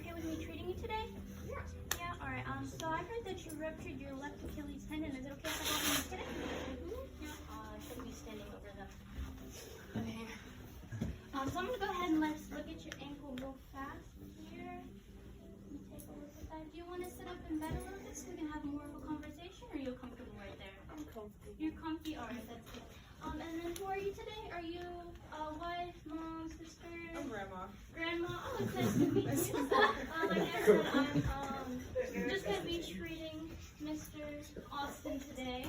okay with me treating you today? Yeah. Yeah, alright. So I heard that you ruptured your left Achilles tendon. Is it okay if I go ahead and get it? Yeah. I should be standing over them. Okay. So I'm gonna go ahead and let's look at your ankle real fast here. Let me take a look at that. Do you want to sit up in bed a little bit so we can have more of a conversation, or are you comfortable right there? I'm comfortable. You're comfy? Alright, that's good. And then who are you today? Are you wife, mom, sister? I'm grandma. Grandma? Oh, it's nice to meet you. Like I said, I'm just going to be treating Mr. Austin today.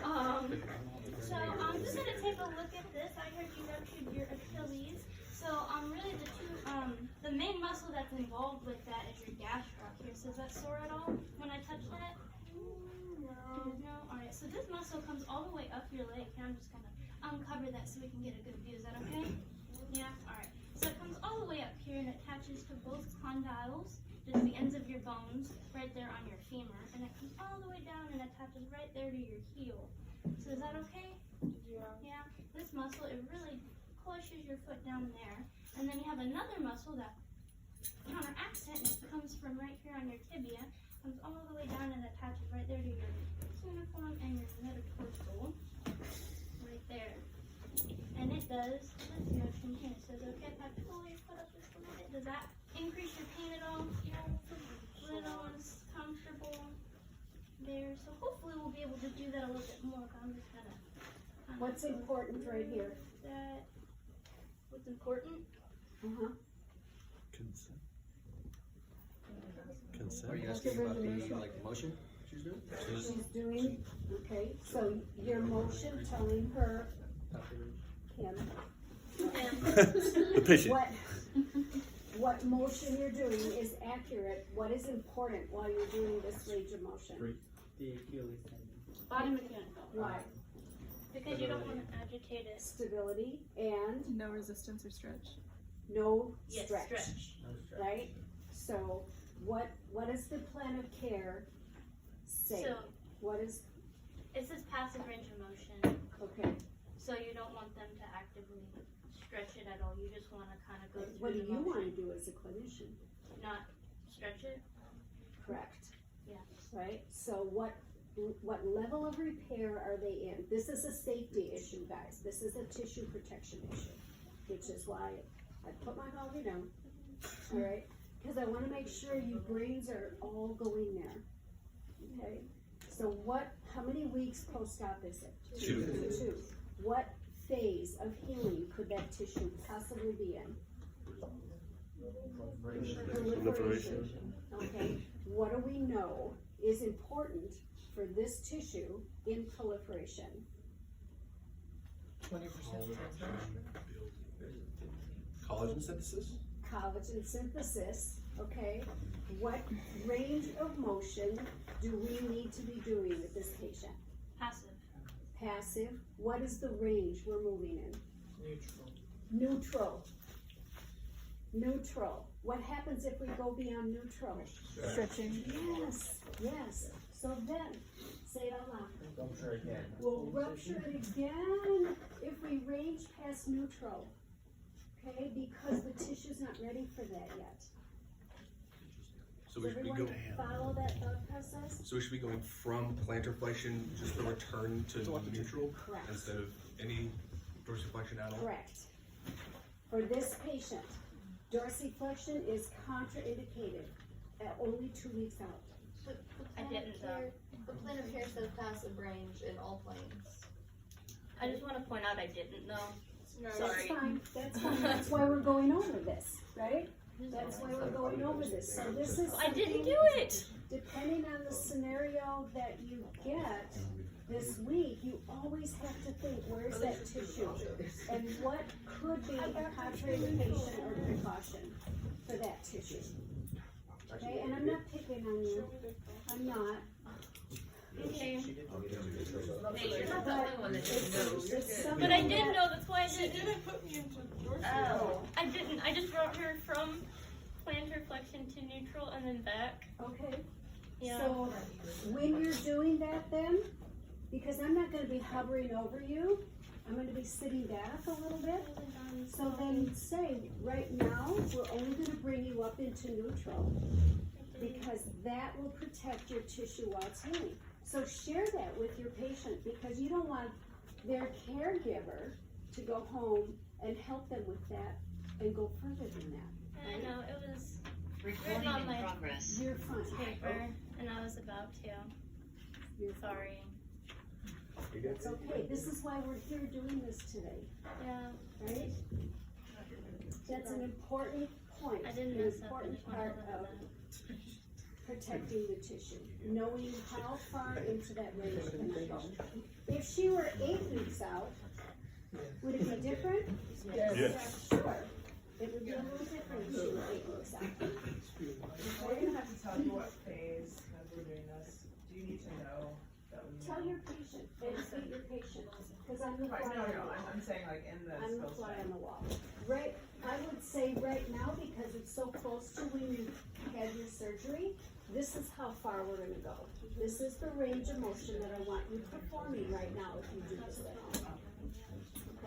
So I'm just going to take a look at this. I heard you ruptured your Achilles. So really the main muscle that's involved with that is your gastroc here. So is that sore at all when I touch that? No? Alright, so this muscle comes all the way up your leg. Here, I'm just going to uncover that so we can get a good view. Is that okay? Yeah? Alright. So it comes all the way up here and attaches to both condyles, just the ends of your bones, right there on your femur. And it comes all the way down and attaches right there to your heel. So is that okay? Yeah. Yeah? This muscle, it really pushes your foot down there. And then you have another muscle that counteracts it, and it comes from right here on your tibia, comes all the way down and attaches right there to your cuneiform and your metatarsal, right there. And it does this motion here. So is it okay if I pull your foot up just a little bit? Does that increase your pain at all? Yeah, little and comfortable there. So hopefully we'll be able to do that a little bit more. I'm just gonna. What's important right here? That. What's important? Consent. Are you asking about the motion she's doing? She's doing, okay, so your motion telling her, Kim, The patient. what motion you're doing is accurate. What is important while you're doing this range of motion? The Achilles tendon. Body mechanical. Why? Because you don't want to agitate it. Stability and No resistance or stretch. no Yes, stretch, No stretch. right? So what does the plan of care say? So What is, it says passive range of motion. okay, So you don't want them to actively stretch it at all. You just want to kind of go what do through the you want to motion, do as a clinician? not stretch it. Correct. Yeah. Right, so what level of repair are they in? This is a safety issue, guys. This is a tissue protection issue, which is why I put my hobby down, all right? Because I want to make sure you brains are all going there, okay? So how many weeks post-op is it? 2. 2. What phase of healing could that tissue possibly be in? Proliferation. Okay, what do we know is important for this tissue in proliferation? 20% transmission. Collagen synthesis? Collagen synthesis, okay? What range of motion do we need to be doing with this patient? Passive. Passive, what is the range we're moving in? Neutral. Neutral. Neutral. What happens if we go beyond neutral? Stretching. Yes. So then, say it out loud. Rupture again. We'll rupture it again if we range past neutral. Okay, because the tissue's not ready for that yet. So Does we should be everyone going. follow that thought process? So we should be going from plantar flexion, just the return to neutral, Correct. instead of any dorsiflexion at all. Correct. For this patient, dorsiflexion is contraindicated at only 2 weeks out. I didn't though. The plan of care says passive range in all planes. I just want to point out I didn't know. That's Sorry. fine, that's fine. That's why we're going over this, right? That's why we're going over this. So this is I didn't do it. depending on the scenario that you get this week, you always have to think, where's that tissue? And what could be a contraindication or precaution for that tissue? Okay, and I'm not picking on you. I'm not. Okay. You're not the only one that didn't know. It's something But I did that- know, that's why I didn't. didn't put me into Oh. I didn't. I just brought her from plantar flexion to neutral and then back. Okay, Yeah. so when you're doing that then, because I'm not gonna be hovering over you, I'm gonna be sitting back a little bit. So then say, right now, we're only gonna bring you up into neutral, because that will protect your tissue while it's healing. So share that with your patient, because you don't want their caregiver to go home and help them with that and go further than that. I know, it was Recording on in my progress. You're fine. paper, and I was about to. You're Sorry. It's okay, this is why we're here doing this today, Yeah, right? That's an important point, I an didn't mess up. I important just wanted part to let of that. protecting the tissue, knowing how far into that range can I go. If she were 8 weeks out, would it be different? Yes. Sure, it would be a little different if she were 8 weeks out. We're gonna have to tell you what phase as we're doing this. Do you need to know that we? Tell your patient, educate your patient, because I'm the fly Right, on the no, wall. I'm saying like in the I'm the skill fly set. on the wall. Right, I would say right now, because it's so close to when you had your surgery, this is how far we're gonna go. This is the range of motion that I want you performing right now if you do this at home.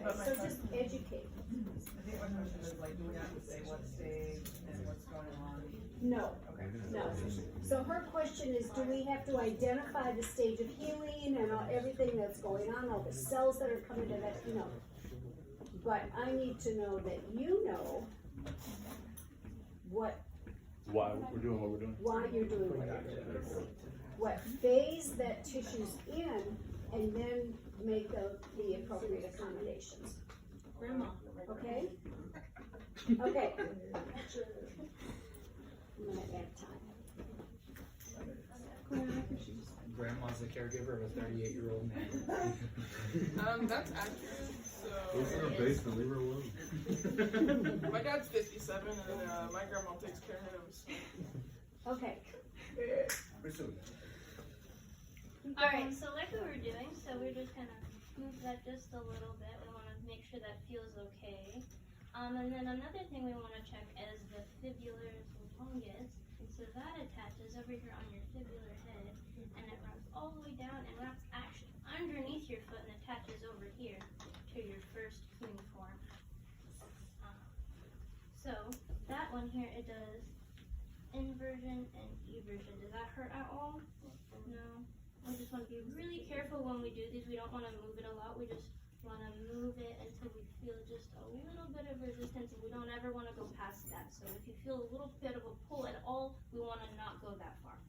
Okay, so just educate. I think my question is like, do we have to say what stage and what's going on? No, Okay. no. So her question is, do we have to identify the stage of healing and everything that's going on, all the cells that are coming to that, you know? But I need to know that you know why We're doing what we're doing. you're doing what you're doing. What phase that tissue's in, and then make the appropriate accommodations. Grandma. Okay? Okay. I'm gonna add time. Grandma's the caregiver of a 38-year-old man. That's accurate. Who's in her So basement? Leave her alone. my dad's 57, and my grandma takes care of him. So. Okay. Pursue. Alright, so like we were doing, so we're just gonna move that just a little bit. We wanna make sure that feels okay. And then another thing we wanna check is the fibularis longus. And so that attaches over here on your fibular head, and it runs all the way down and wraps actually underneath your foot and attaches over here to your first cuneiform. So that one here, it does inversion and eversion. Does that hurt at all? No. We just want to be really careful when we do these. We don't want to move it a lot. We just want to move it until we feel just a little bit of resistance, and we don't ever want to go past that. So if you feel a little bit of a pull at all, we want to not go that far.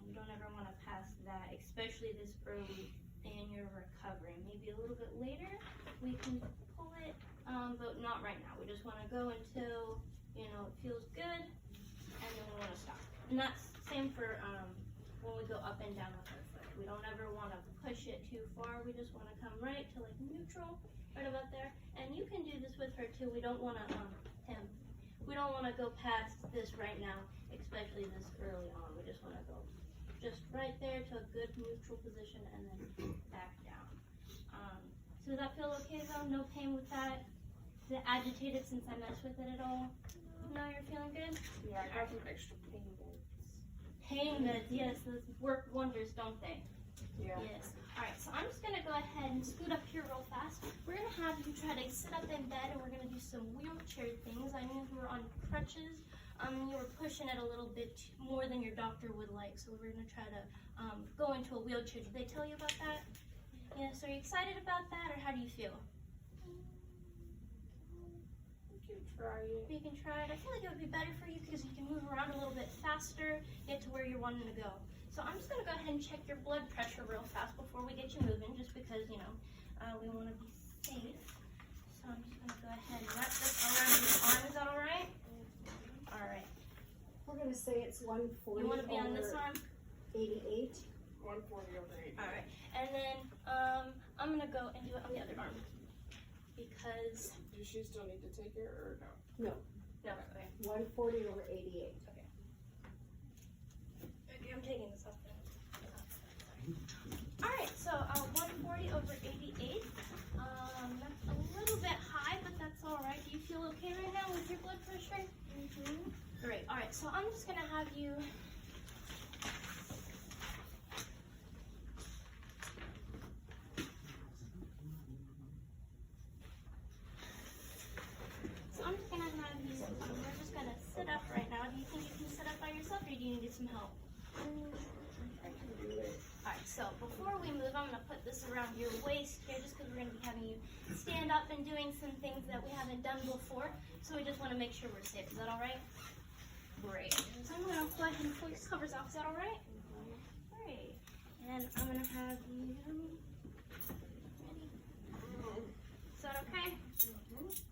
We don't ever want to pass that, especially this early in your recovery. Maybe a little bit later, we can pull it, but not right now. We just want to go until, it feels good, and then we want to stop. And that's same for when we go up and down with our foot. We don't ever want to push it too far. We just want to come right to like neutral, right about there. And you can do this with her too. We don't want to we don't want to go past this right now, especially this early on. We just want to go just right there to a good neutral position and then back down. So does that feel okay though? No pain with that? Is it agitated since I messed with it at all? No, you're feeling good? Yeah, I got some extra pain meds. Pain meds, yes, those work wonders, don't they? Yeah. Yes. Alright, so I'm just gonna go ahead and scoot up here real fast. We're gonna have you try to sit up in bed, and we're gonna do some wheelchair things. I know you were on crutches. You were pushing it a little bit more than your doctor would like, so we're gonna try to go into a wheelchair. Did they tell you about that? Yes. Are you excited about that, or how do you feel? Try it. You can try it. I feel like it would be better for you because you can move around a little bit faster, get to where you're wanting to go. So I'm just gonna go ahead and check your blood pressure real fast before we get you moving, just because we want to be safe. So I'm just gonna go ahead and wrap this around your arm. Is that all right? All right. We're gonna say it's 140 You want to be on this over arm? 88. 140 over 80. All right. And then I'm gonna go and do it on the other arm because Does she still need to take it or no? no. Okay. 140 over 88. Okay, I'm taking this off then. All right. So 140 over 88. That's a little bit high, but that's all right. Do you feel okay right now with your blood pressure? Mm-hmm. Great. All right. So I'm just gonna have you. get some help? I can do it. Alright, so before we move, I'm going to put this around your waist here just because we're going to be having you stand up and doing some things that we haven't done before. So we just want to make sure we're safe. Is that alright? Great. So I'm going to go ahead and pull your covers off. Is that alright? Great. And I'm going to have you ready? Is that okay?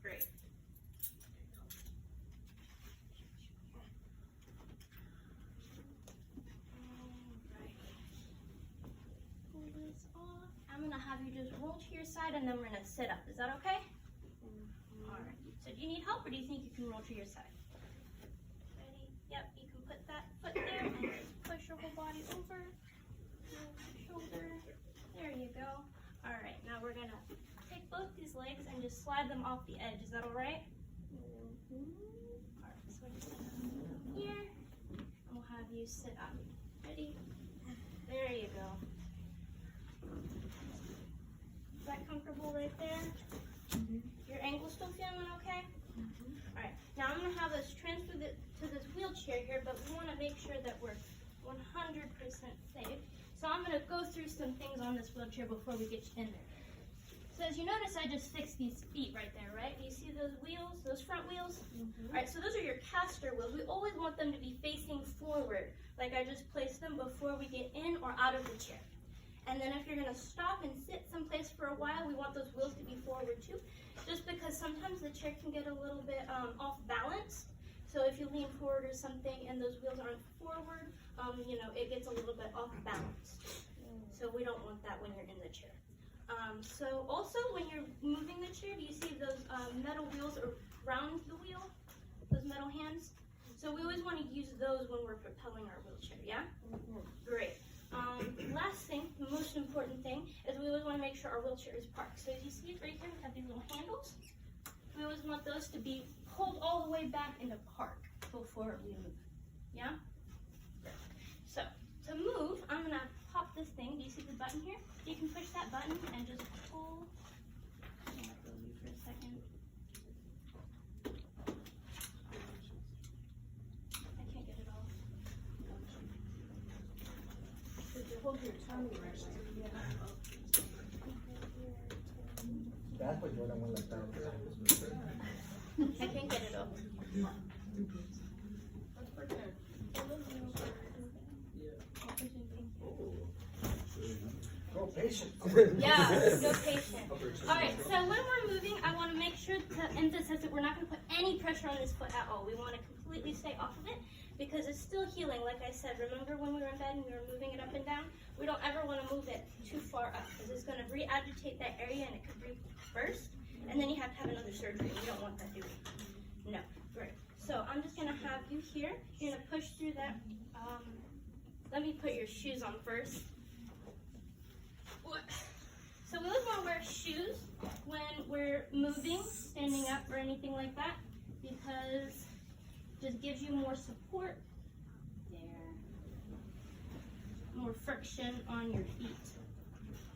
Great. Pull this off. I'm going to have you just roll to your side and then we're going to sit up. Is that okay? Alright. So do you need help or do you think you can roll to your side? Ready? Yep, you can put that foot there and just push your whole body over. Shoulder. There you go. Alright, now we're going to take both these legs and just slide them off the edge. Is that alright? Alright, so we're just going to come here and we'll have you sit up. Ready? There you go. Is that comfortable right there? Your ankle still feeling okay? Alright, now I'm going to have us transfer to this wheelchair here, but we want to make sure that we're 100% safe. So I'm going to go through some things on this wheelchair before we get you in there. So as you notice, I just fixed these feet right there, right? Do you see those wheels, those front wheels? Alright, so those are your caster wheels. We always want them to be facing forward, like I just placed them before we get in or out of the chair. And then if you're going to stop and sit someplace for a while, we want those wheels to be forward too, just because sometimes the chair can get a little bit off balance. So if you lean forward or something and those wheels aren't forward, it gets a little bit off balance. So we don't want that when you're in the chair. So also when you're moving the chair, do you see those metal wheels around the wheel? Those metal hands? So we always want to use those when we're propelling our wheelchair, yeah? Great. Last thing, the most important thing, is we always want to make sure our wheelchair is parked. So as you see right here, we have these little handles. We always want those to be pulled all the way back into park before we move. Yeah? So, to move, I'm going to pop this thing. Do you see the button here? You can push that button and just pull. I'm going to go you for a second. I can't get it off. Hold your tongue right. That's what you're the one that found. I can't get it off. That's pretty good. Go patient. Yeah, go patient. Alright, so when we're moving, I want to make sure to emphasize that we're not going to put any pressure on this foot at all. We want to completely stay off of it because it's still healing, like I said. Remember when we were in bed and we were moving it up and down? We don't ever want to move it too far up because it's going to re-agitate that area and it could burst. And then you have to have another surgery. We don't want that, do we? No. Great. So I'm just going to have you here. You're going to push through that. Let me put your shoes on first. So we always want to wear shoes when we're moving, standing up, or anything like that, because it just gives you more support there, more friction on your feet, so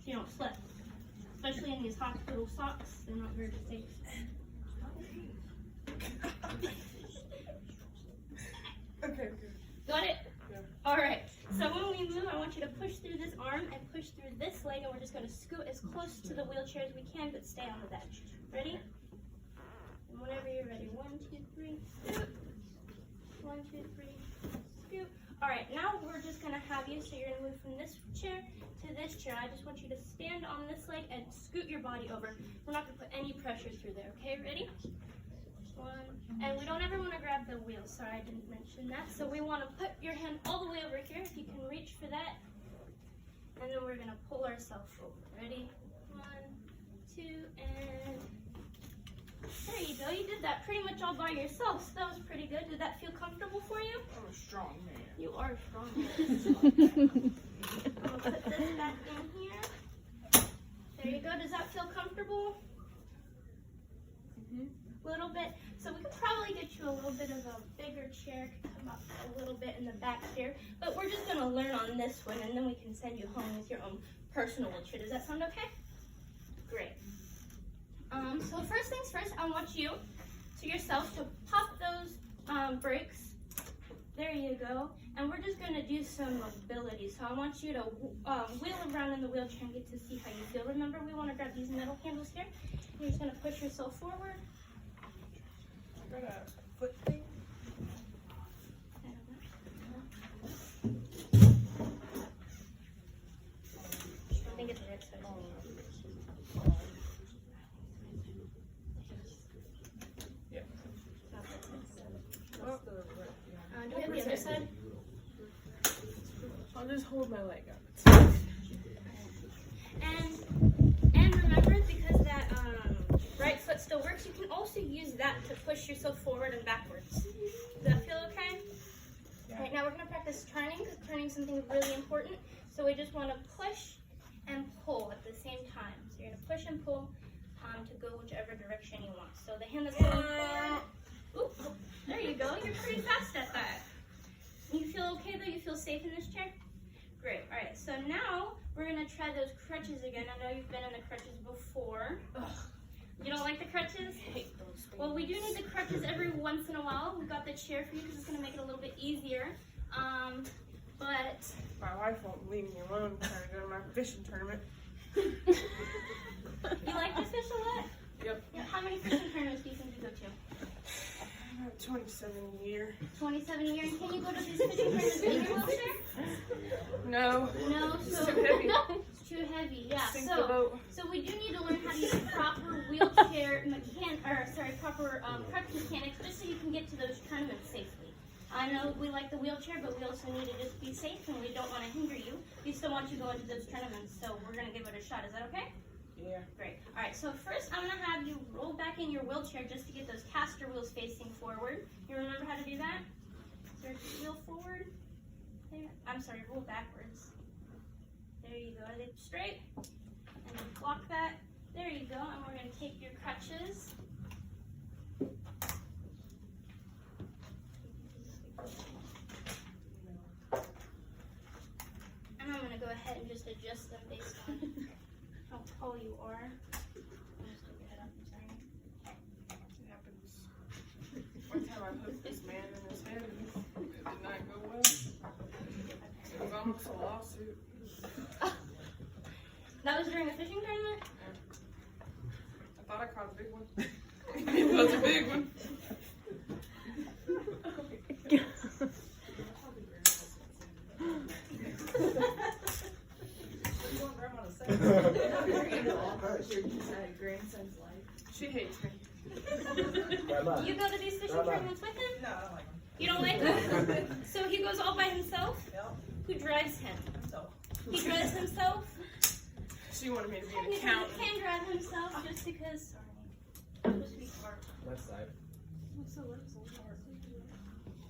you don't slip. Especially in these hospital socks, they're not very safe. Okay. Got it? Yeah. All right. So when we move, I want you to push through this arm and push through this leg, and we're just going to scoot as close to the wheelchair as we can, but stay on the bench. Ready? And whenever you're ready. 1, 2, 3, scoot. 1, 2, 3, scoot. All right. Now we're just going to have you, so you're going to move from this chair to this chair. I just want you to stand on this leg and scoot your body over. We're not going to put any pressure through there. Okay? Ready? 1, and we don't ever want to grab the wheel. Sorry, I didn't mention that. So we want to put your hand all the way over here, if you can reach for that. And then we're going to pull ourselves over. Ready? 1, 2, and there you go. You did that pretty much all by yourself. So that was pretty good. Did that feel comfortable for you? I'm a strong man. You are a strong man. I'm going to put this back in here. There you go. Does that feel comfortable? A little bit. So we could probably get you a little bit of a bigger chair. Could come up a little bit in the back here. But we're just going to learn on this one, and then we can send you home with your own personal wheelchair. Does that sound okay? Great. So first things first, I want you to yourself to pop those brakes. There you you go. And we're just gonna do some mobility. So I want you to wheel around in the wheelchair and get to see how you feel. Remember, we wanna grab these metal handles here. You're just gonna push yourself forward. I got a foot thing. I think it's the right side. Do we have the other side? I'll just hold my leg up. And remember, because that right foot still works, you can also use that to push yourself forward and backwards. Does that feel okay? Yeah. Right, now we're going to practice turning, because turning is something really important. So we just want to push and pull at the same time. So you're going to push and pull to go whichever direction you want. So the hand that's going forward. Oop, there you go. You're pretty fast at that. You feel okay though? You feel safe in this chair? Great. All right. So now we're gonna try those crutches again. I know you've been in the crutches before. Ugh. You don't like the crutches? I hate those things. Well, we do need the crutches every once in a while. We've got the chair for you because it's gonna make it a little bit easier. But My wife won't leave me alone trying to go to my fishing tournament. you like to fish a lot? Yep. Yeah. How many fishing tournaments do you think you go to? About 27 a year. 27 a year. And can you go to these fishing tournaments in your wheelchair? No. No. So It's too heavy. It's too heavy. Yeah. Sink the boat. So we do need to learn how to use proper wheelchair proper crutch mechanics, just so you can get to those tournaments safely. I know we like the wheelchair, but we also need to just be safe, and we don't want to hinder you. We still want you to go into those tournaments, so we're gonna give it a shot. Is that okay? Yeah. Great. All right. So first, I'm gonna have you roll back in your wheelchair just to get those caster wheels facing forward. You remember how to do that? So wheel forward. There. I'm sorry. Roll backwards. There you go. They straight. And then block that. There you go. And we're gonna take your crutches. And I'm gonna go ahead and just adjust them based on how tall you are. I'm just stick your head up. I'm sorry. It happens. One time I hooked this man in his head and it did not go well. It was almost a lawsuit. That was during a fishing tournament? I thought I caught a big one. It was a big one. You want grandma to say? Grandson's life. She hates me. Grandma. You go to these fishing Bye-bye. tournaments with him? No, I don't like him. You don't like him? So he goes all by himself? Yep. Who drives him? So. He drives himself? She wanted me to be an Technically, he accountant. can drive himself just because. Sorry. I'm supposed to be smart. Left side.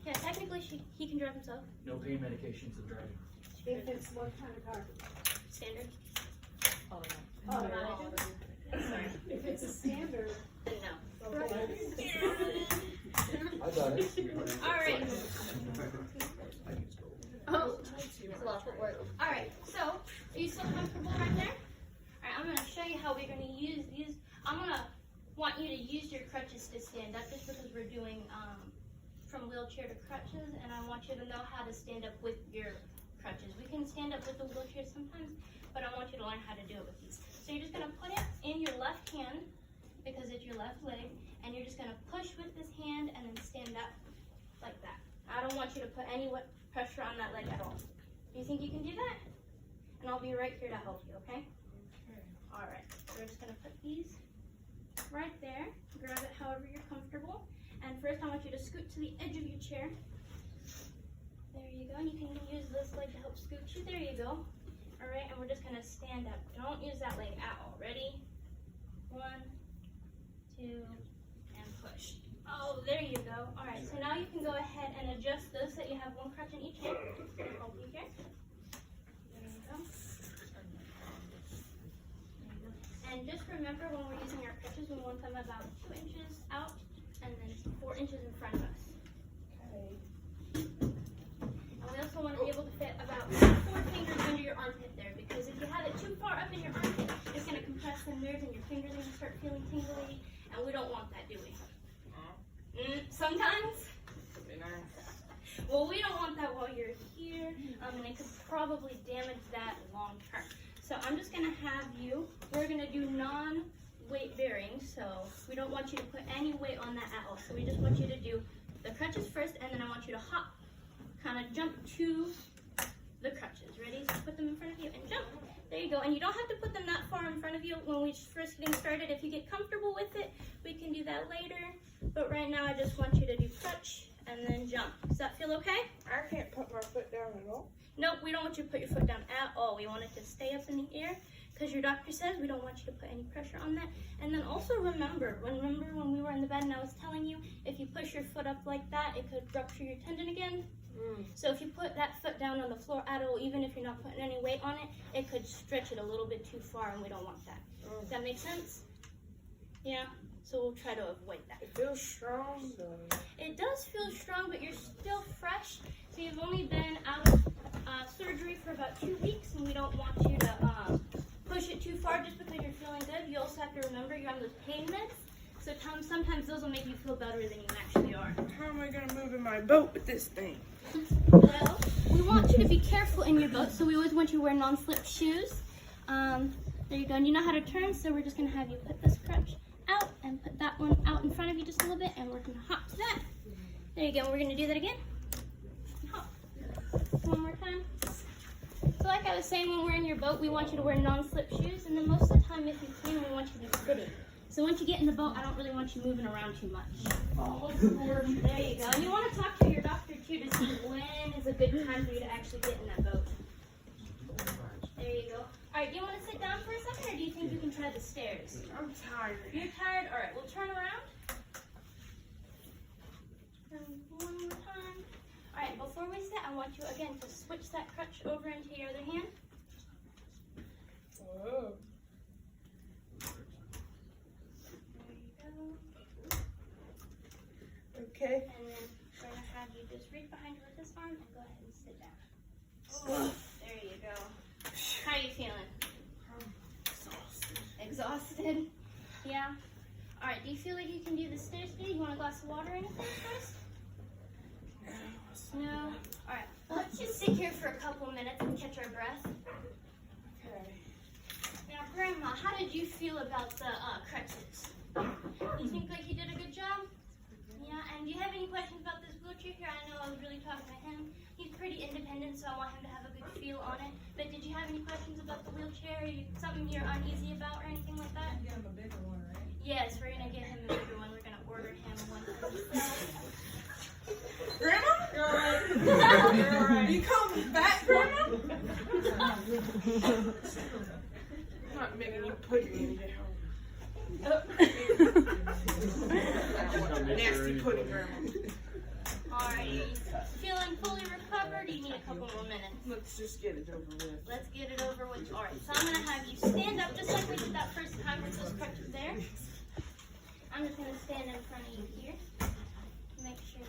Yeah, technically he can drive himself. No pain medications in driving. If it's what kind of car? Standard. Oh, Yeah, sorry. if it's a standard, Then no. okay. I got it. Alright. Oh, She it's a lot of work. Alright, so are you still comfortable right there? Alright, I'm gonna show you how we're gonna use these. I'm gonna want you to use your crutches to stand up just because we're doing from wheelchair to crutches, and I want you to know how to stand up with your crutches. We can stand up with the wheelchair sometimes, but I want you to learn how to do it with these. So you're just gonna put it in your left hand because it's your left leg, and you're just gonna push with this hand and then stand up like that. I don't want you to put any pressure on that leg at all. Do you think you can do that? And I'll be right here to help you, okay? Alright, so we're just gonna put these right there. Grab it however you're comfortable. And first I want you to scoot to the edge of your chair. There you go. And you can use this leg to help scoot you. There you go. Alright, and we're just gonna stand up. Don't use that leg at all. Ready? 1, 2, and push. Oh, there you go. Alright, so now you can go ahead and adjust those so that you have one crutch in each hand. Hold you here. There you go. And just remember, when we're using our crutches, we want them about 2 inches out and then 4 inches in front of us. Okay. And we also want to be able to fit about 4 fingers under your armpit there, because if you have it too far up in your armpit, it's going to compress the nerves and your fingers are going to start feeling tingly, and we don't want that, do we? Sometimes. Be nice. Well, we don't want that while you're here, and it could probably damage that long term. So I'm just gonna have you, we're gonna do non-weight bearing, so we don't want you to put any weight on that at all. So we just want you to do the crutches first, and then I want you to hop, kind of jump to the crutches. Ready? So put them in front of you and jump. There you go. And you don't have to put them that far in front of you when we're first getting started. If you get comfortable with it, we can do that later. But right now, I just want you to do crutch and then jump. Does that feel okay? I can't put my foot down at all. Nope, we don't want you to put your foot down at all. We want it to stay up in the air because your doctor says we don't want you to put any pressure on that. And then also remember when we were in the bed and I was telling you, if you push your foot up like that, it could rupture your tendon again. So if you put that foot down on the floor at all, even if you're not putting any weight on it, it could stretch it a little bit too far, and we don't want that. Does that make sense? Yeah? So we'll try to avoid that. It feels strong though. It does feel strong, but you're still fresh. So you've only been out of surgery for about 2 weeks, and we don't want you to push it too far just because you're feeling good. You also have to remember you're on those pain meds. So sometimes those will make you feel better than you actually are. How am I gonna move in my boat with this thing? Well, we want you to be careful in your boat, so we always want you to wear non-slip shoes. There you go. And you know how to turn, so we're just going to have you put this crutch out and put that one out in front of you just a little bit, and we're going to hop to that. There you go. We're going to do that again. Hop. One more time. So like I was saying, when we're in your boat, we want you to wear non-slip shoes, and then most of the time, if you can, we want you to be sitting. So once you get in the boat, I don't really want you moving around too much. There you go. And you want to talk to your doctor too to see when is a good time for you to actually get in that boat. There you go. All right, do you want to sit down for a second, or do you think you can try the stairs? I'm tired. You're tired? All right, we'll turn around. And one more time. All right, before we sit, I want you again to switch that crutch over into your other hand. Oh. Okay. And then we're going to have you just reach behind you with this arm and go ahead and sit down. There you go. How are you feeling? Exhausted? Yeah? Alright, do you feel like you can do the stairs today? You want a glass of water or anything first? No? Alright, well, let's just sit here for a couple minutes and catch our breath. Okay. Now, Grandma, how did you feel about the crutches? You think like you did a good job? Yeah, and do you have any questions about this wheelchair here? I know I was really talking to him. He's pretty independent, so I want him to have a good feel on it. But did you have any questions about the wheelchair? Something you're uneasy about or anything like that? Get him a bigger one, right? Yes, we're going to get him a bigger one. We're going to order him one for himself. Grandma? You're alright. You're alright. You call me fat, Grandma? I'm not making you pudding when you get home. Nasty pudding, Grandma. Alright, feeling fully recovered? Do you need a couple more minutes? Let's just get it over with. Let's get it over with. Alright, so I'm going to have you stand up just like we did that first time with those crutches there. I'm just going to stand in front of you here. Make sure.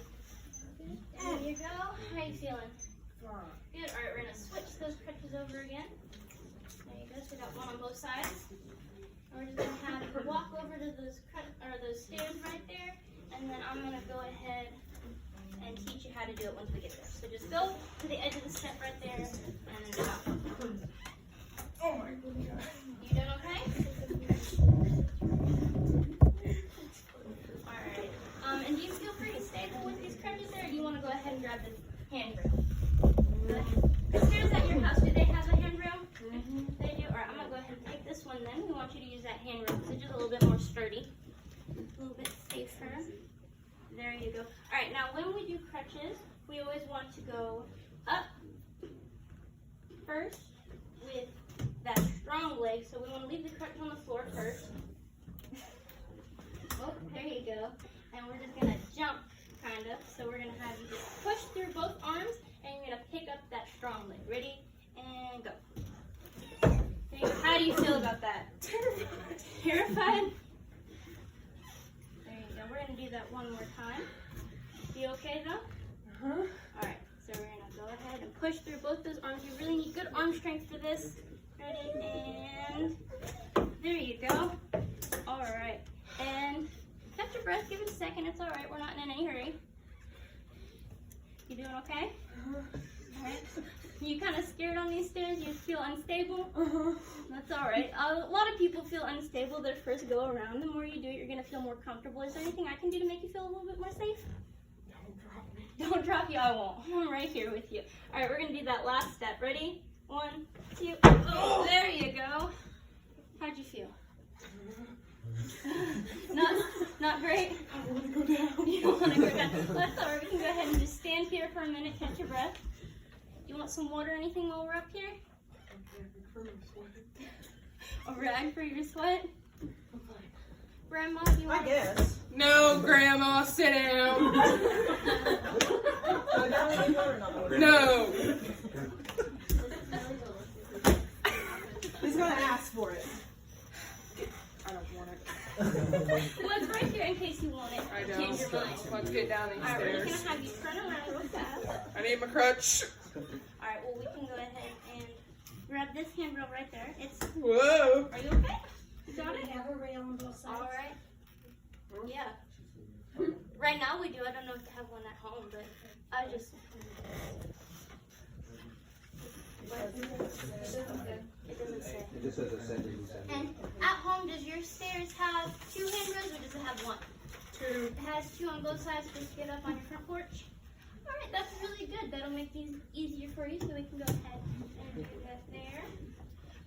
There you go. How are you feeling? Fine. Good. Alright, we're going to switch those crutches over again. There you go. So we got one on both sides. And we're just going to have you walk over to those stairs right there. And then I'm going to go ahead and teach you how to do it once we get there. So just go to the edge of the step right there and then stop. Oh my God. You doing okay? Alright. And do you feel pretty stable with these crutches there, or do you want to go ahead and grab the handrail? The stairs at your house, do they have a handrail? Mm-hmm. They do? Alright, I'm going to go ahead and take this one then. We want you to use that handrail because it's just a little bit more sturdy. A little bit safer. There you go. Alright, now when we do crutches, we always want to go up first with that strong leg. So we want to leave the crutch on the floor first. Oh, there you go. And we're just going to jump, kind of. So we're going to have you just push through both arms, and you're going to pick up that strong leg. Ready? And go. There you go. How do you feel about that? Terrified. Terrified? There you go. We're going to do that one more time. You okay, though? Uh-huh. Alright, so we're going to go ahead and push through both those arms. You really need good arm strength for this. Ready? And there you go. Alright. And catch your breath. Give it a second. It's alright. We're not in any hurry. You doing okay? Alright. You kind of scared on these stairs? You feel unstable? That's alright. A lot of people feel unstable their first go around. The more you do it, you're going to feel more comfortable. Is there anything I can do to make you feel a little bit more safe? Don't drop you, I won't. I'm right here with you. Alright, we're going to do that last step. Ready? 1, 2, oh, there you go. How'd you feel? Not great? I want to go down. You don't want to go down. That's alright. We can go ahead and just stand here for a minute, catch your breath. You want some water or anything while we're up here? A rag for your sweat? Grandma, do you want guess. No, Grandma, sit down. No. He's gonna ask for it. I don't want it. Well, it's right here in case you want it. I Change your don't. mind. Let's get down these Alright, we're stairs. just gonna have you turn around real fast. I need my crutch. Alright, well we can go ahead and grab this handrail right there. It's Whoa. Are you okay? You got We it? have a rail on both sides. Alright. Yeah. Right now we do. I don't know if they have one at home, but I just it doesn't say. It just says ascending, descending. And at home, does your stairs have 2 handrails or does it have 1? 2. It has 2 on both sides just to get up on your front porch. Alright, that's really good. That'll make these easier for you, so we can go ahead and do that there.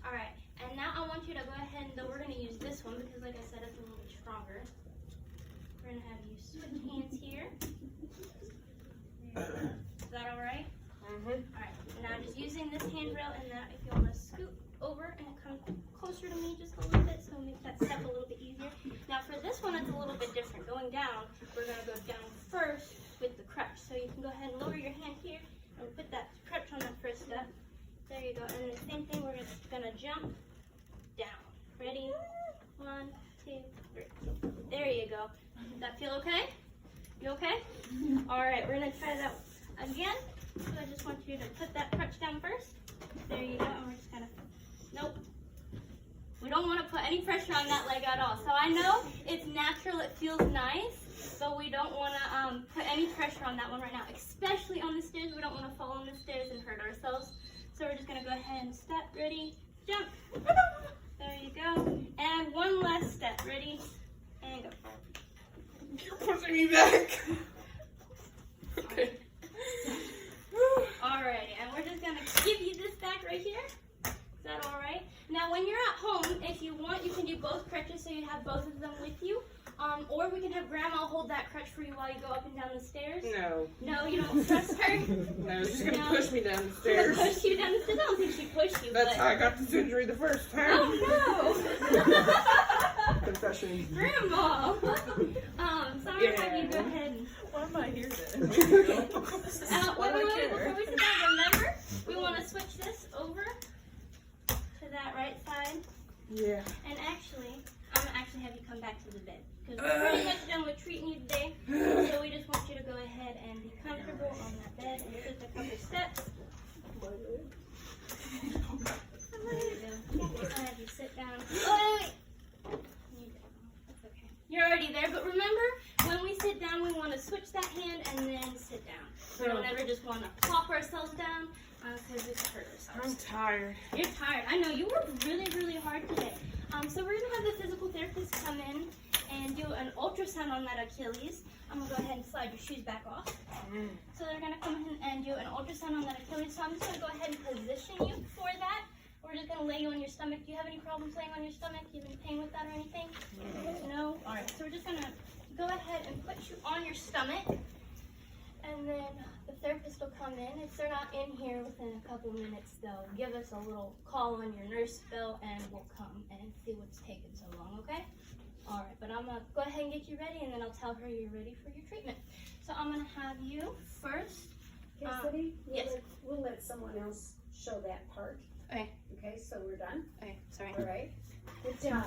Alright, and now I want you to go ahead and though we're going to use this one because like I said, it's a little bit stronger. We're going to have you switch hands here. Is that alright? Alright, now just using this handrail and that, if you want to scoot over and come closer to me just a little bit, so make that step a little bit easier. Now for this one, it's a little bit different. Going down, we're going to go down first with the crutch. So you can go ahead and lower your hand here and put that crutch on that first step. There you go. And then the same thing, we're just going to jump down. Ready? 1, 2, 3. There you go. Does that feel okay? You okay? Alright, we're going to try that again. So I just want you to put that crutch down first. There you go. And we're just kind of, nope. We don't want to put any pressure on that leg at all. So I know it's natural, it feels nice, but we don't want to put any pressure on that one right now, especially on the stairs. We don't want to fall on the stairs and hurt ourselves. So we're just going to go ahead and step. Ready? Jump. There you go. And one last step. Ready? And go. You're pushing me back. Okay. Alrighty, and we're just going to give you this back right here. Is that alright? Now when you're at home, if you want, you can do both crutches so you have both of them with you. Or we can have Grandma hold that crutch for you while you go up and down the stairs. No. No, you don't trust her? No, she's going to No. push me down the She'll stairs. push you down the stairs. I don't think she pushed you, That's but... how I got this injury the first time. Oh no! Confession. Grandma! So I'm gonna have you go ahead and... Why am I here then? wait, Why do I wait, care? before we sit down, remember, we want to switch this over to that right side. Yeah. And actually, I'm going to actually have you come back to the bed. Because we're pretty much done with treating you today. So we just want you to go ahead and be comfortable on that bed and take a couple steps. There you go. I'll have you sit down. Oh, wait. That's okay. You're already there, but remember, when we sit down, we want to switch that hand and then sit down. We don't ever just want to plop ourselves down because we could hurt I'm ourselves. tired. You're tired. I know. You worked really, really hard today. So we're going to have the physical therapist come in and do an ultrasound on that Achilles. I'm going to go ahead and slide your shoes back off. So they're going to come in and do an ultrasound on that Achilles. So I'm just going to go ahead and position you for that. We're just going to lay you on your stomach. Do you have any problems laying on your stomach? Do you have any pain with that or anything? No? All right. So we're just going to go ahead and put you on your stomach. And then the therapist will come in. If they're not in here within a couple minutes, they'll give us a little call on your nurse bell and we'll come and see what's taking so long, okay? All right, but I'm going to go ahead and get you ready and then I'll tell her you're ready for your treatment. So I'm going to have you first. Kassidy, yes. we'll let someone else show that part. Okay. Okay, so we're done? Okay, sorry. All right. Good job.